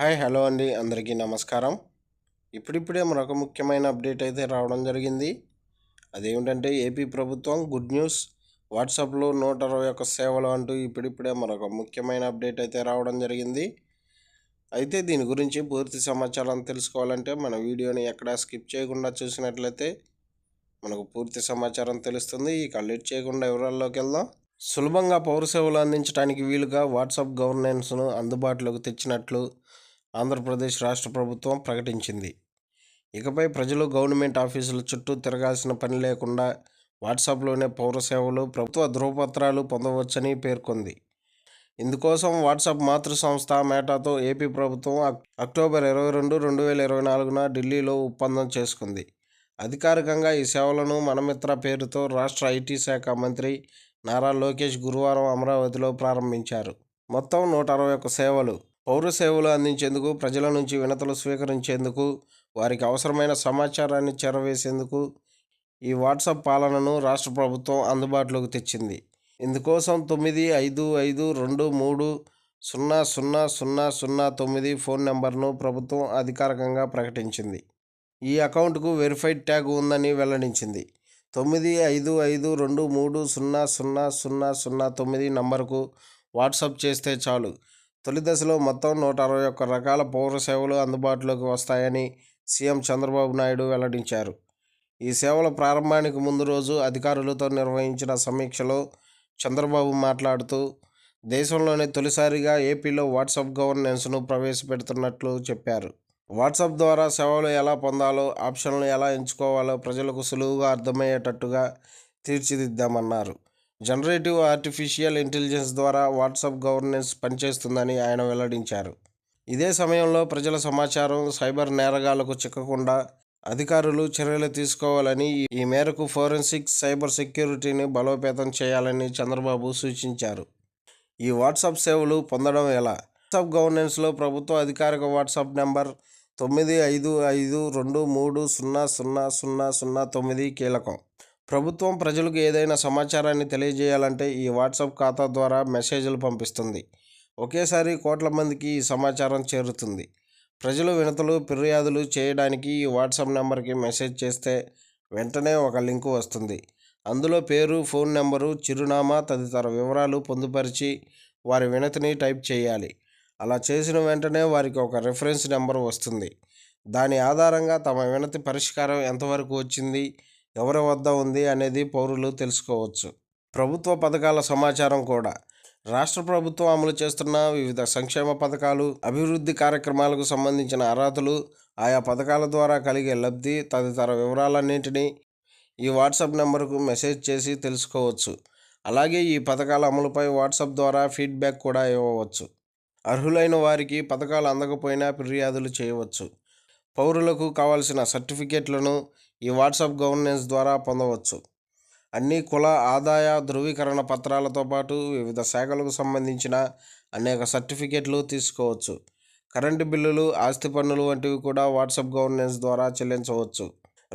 Hi hello అండి, అందరికీ నమస్కారం. ఇప్పుడిప్పుడే మరొక ముఖ్యమైన అప్డేట్ అయితే రావడం జరిగింది. అదేమిటంటే ఏపీ ప్రభుత్వం గుడ్ న్యూస్, వాట్సాప్లో 121 సేవలు అంటూ ఇప్పుడిప్పుడే మరొక ముఖ్యమైన అప్డేట్ అయితే రావడం జరిగింది. అయితే దీని గురించి పూర్తి సమాచారం తెలుసుకోవాలంటే మన వీడియోని ఎక్కడా స్కిప్ చేయకుండా చూసినట్లయితే మనకు పూర్తి సమాచారం తెలుస్తుంది. ఇక లేట్ చేయకుండా వివరాల్లోకి వెళ్దాం. సులభంగా పౌర సేవలు అందించడానికి వీలుగా వాట్సాప్ గవర్నెన్స్ను అందుబాటులోకి తెచ్చినట్లు ఆంధ్రప్రదేశ్ రాష్ట్ర ప్రభుత్వం ప్రకటించింది. ఇకపై ప్రజలు గవర్నమెంట్ ఆఫీసుల చుట్టూ తిరగాల్సిన పని లేకుండా వాట్సాప్లోనే పౌర సేవలు, ప్రభుత్వ ధృవపత్రాలు పొందవచ్చని పేర్కొంది. ఇందుకోసం వాట్సాప్ మాతృ సంస్థ మేటాతో ఏపీ ప్రభుత్వం అక్టోబర్ 22, 2024 ఢిల్లీలో ఒప్పందం చేసుకుంది. అధికారికంగా ఈ సేవలను మనమిత్ర పేరుతో రాష్ట్ర ఐటీ శాఖ మంత్రి నారా లోకేష్ గురువారం అమరావతిలో ప్రారంభించారు. మొత్తం 121 సేవలు. పౌర సేవలు అందించేందుకు, ప్రజల నుంచి వినతులు స్వీకరించేందుకు, వారికి అవసరమైన సమాచారాన్ని చేరవేసేందుకు ఈ వాట్సాప్ పాలనను రాష్ట్ర ప్రభుత్వం అందుబాటులోకి తెచ్చింది. ఇందుకోసం 955223000009 ఫోన్ నెంబర్ను ప్రభుత్వం అధికారికంగా ప్రకటించింది. ఈ అకౌంట్కు వెరిఫైడ్ ట్యాగ్ ఉందని వెల్లడించింది. 955223000009 నంబర్కు వాట్సాప్ చేస్తే చాలు. తొలి దశలో మొత్తం 121 రకాల పౌర సేవలు అందుబాటులోకి వస్తాయని సీఎం చంద్రబాబు నాయుడు వెల్లడించారు. ఈ సేవల ప్రారంభానికి ముందు రోజు అధికారులతో నిర్వహించిన సమీక్షలో చంద్రబాబు మాట్లాడుతూ, దేశంలోనే తొలిసారిగా ఏపీలో వాట్సాప్ గవర్నెన్స్ను ప్రవేశపెడుతున్నట్లు చెప్పారు. వాట్సాప్ ద్వారా సేవలు ఎలా పొందాలో, ఆప్షన్లు ఎలా ఎంచుకోవాలో ప్రజలకు సులువుగా అర్థమయ్యేటట్టుగా తీర్చిదిద్దామన్నారు. జనరేటివ్ ఆర్టిఫిషియల్ ఇంటెలిజెన్స్ ద్వారా వాట్సాప్ గవర్నెన్స్ పనిచేస్తుందని ఆయన వెల్లడించారు. ఇదే సమయంలో ప్రజల సమాచారం సైబర్ నేరగాళ్లకు చిక్కకుండా అధికారులు చర్యలు తీసుకోవాలని, ఈ మేరకు ఫోరెన్సిక్ సైబర్ సెక్యూరిటీని బలోపేతం చేయాలని చంద్రబాబు సూచించారు. ఈ వాట్సాప్ సేవలు పొందడం ఎలా? వాట్సాప్ గవర్నెన్స్లో ప్రభుత్వ అధికారిక వాట్సాప్ నెంబర్ 955223000009 కీలకం. ప్రభుత్వం ప్రజలకు ఏదైనా సమాచారాన్ని తెలియజేయాలంటే ఈ వాట్సాప్ ఖాతా ద్వారా మెసేజ్లు పంపిస్తుంది. ఒకేసారి కోట్ల మందికి ఈ సమాచారం చేరుతుంది. ప్రజలు వినతులు, ఫిర్యాదులు చేయడానికి ఈ వాట్సాప్ నెంబర్కి మెసేజ్ చేస్తే వెంటనే ఒక లింకు వస్తుంది. అందులో పేరు, ఫోన్ నెంబరు, చిరునామా తదితర వివరాలు పొందుపరిచి వారి వినతిని టైప్ చేయాలి. అలా చేసిన వెంటనే వారికి ఒక రిఫరెన్స్ నెంబర్ వస్తుంది. దాని ఆధారంగా తమ వినతి పరిష్కారం ఎంతవరకు వచ్చింది, ఎవరి వద్ద ఉంది అనేది పౌరులు తెలుసుకోవచ్చు. ప్రభుత్వ పథకాల సమాచారం కూడా. రాష్ట్ర ప్రభుత్వం అమలు చేస్తున్న వివిధ సంక్షేమ పథకాలు, అభివృద్ధి కార్యక్రమాలకు సంబంధించిన అర్హతలు, ఆయా పథకాల ద్వారా కలిగే లబ్ధి తదితర వివరాలన్నింటినీ ఈ వాట్సాప్ నెంబర్కు మెసేజ్ చేసి తెలుసుకోవచ్చు. అలాగే ఈ పథకాల అమలుపై వాట్సాప్ ద్వారా ఫీడ్బ్యాక్ కూడా ఇవ్వవచ్చు. అర్హులైన వారికి పథకాలు అందకపోయినా ఫిర్యాదులు చేయవచ్చు. పౌరులకు కావాల్సిన సర్టిఫికేట్లను ఈ వాట్సాప్ గవర్నెన్స్ ద్వారా పొందవచ్చు. అన్ని కుల, ఆదాయ ధృవీకరణ పత్రాలతో పాటు వివిధ శాఖలకు సంబంధించిన అనేక సర్టిఫికేట్లు తీసుకోవచ్చు. కరెంటు బిల్లులు, ఆస్తి పన్నులు వంటివి కూడా వాట్సాప్ గవర్నెన్స్ ద్వారా చెల్లించవచ్చు.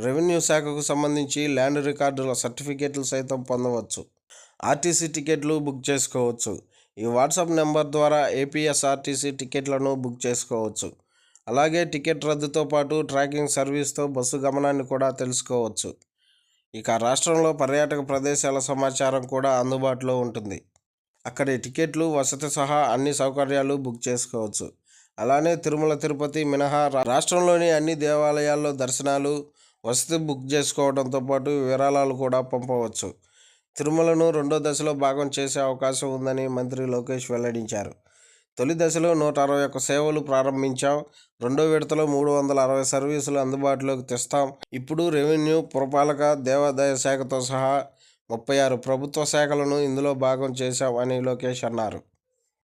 రెవెన్యూ శాఖకు సంబంధించి ల్యాండ్ రికార్డుల సర్టిఫికేట్లు సైతం పొందవచ్చు. ఆర్టీసీ టికెట్లు బుక్ చేసుకోవచ్చు. ఈ వాట్సాప్ నెంబర్ ద్వారా ఏపీఎస్ఆర్టీసీ టికెట్లను బుక్ చేసుకోవచ్చు. అలాగే టికెట్ రద్దుతో పాటు ట్రాకింగ్ సర్వీస్తో బస్సు గమనాన్ని కూడా తెలుసుకోవచ్చు. ఇక రాష్ట్రంలో పర్యాటక ప్రదేశాల సమాచారం కూడా అందుబాటులో ఉంటుంది. అక్కడి టికెట్లు, వసతి సహా అన్ని సౌకర్యాలు బుక్ చేసుకోవచ్చు. అలానే తిరుమల, తిరుపతి మినహా రాష్ట్రంలోని అన్ని దేవాలయాల్లో దర్శనాలు, వసతి బుక్ చేసుకోవడంతో పాటు విరాళాలు కూడా పంపవచ్చు. తిరుమలను 2వ దశలో భాగం చేసే అవకాశం ఉందని మంత్రి లోకేష్ వెల్లడించారు. తొలి దశలో 121 సేవలు ప్రారంభించాం. 2వ విడతలో 360 సర్వీసులు అందుబాటులోకి తెస్తాం. ఇప్పుడు రెవెన్యూ, పురపాలక, దేవాదాయ శాఖతో సహా 36 ప్రభుత్వ శాఖలను ఇందులో భాగం చేశాం అని లోకేష్ అన్నారు.